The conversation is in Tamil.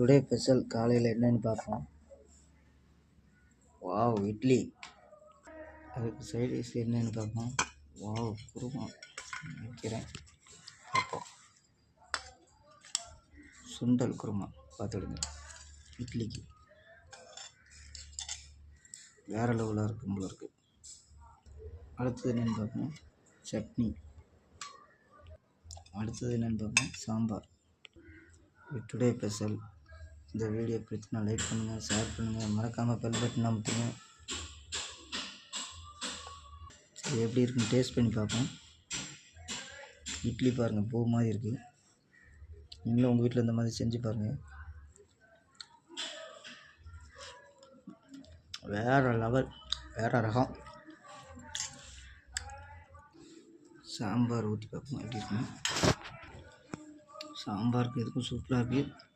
டுடே ஸ்பெஷல் காலையில் என்னென்னு பார்ப்போம். வாவ், இட்லி. அதுக்கு சைட் டிஷ் என்னென்னு பார்ப்போம். வாவ், குருமா வைக்கிறேன் பார்ப்போம். சுண்டல் குருமா பார்த்துடுங்க. இட்லிக்கு வேறு லெவலாக இருக்கும் போல இருக்குது. அடுத்தது என்னென்னு பார்ப்போம். சட்னி. அடுத்தது என்னென்னு பார்ப்போம். சாம்பார். Today special. இந்த வீடியோ பிடிச்சினா லைக் பண்ணுங்கள், ஷேர் பண்ணுங்கள், மறக்காமல் பெல் பட்டன் அமுத்துங்க. சரி, எப்படி இருக்குன்னு டேஸ்ட் பண்ணி பார்ப்போம். இட்லி பாருங்கள், பூ மாதிரி இருக்குது. நீங்களும் உங்கள் வீட்டில் இந்த மாதிரி செஞ்சு பாருங்கள். வேறு லெவல், வேறு ரகம். சாம்பார் ஊற்றி பார்ப்போம் எப்படி இருக்குன்னு. சாம்பாருக்கு இதுக்கும் சூப்பராக இருக்குது.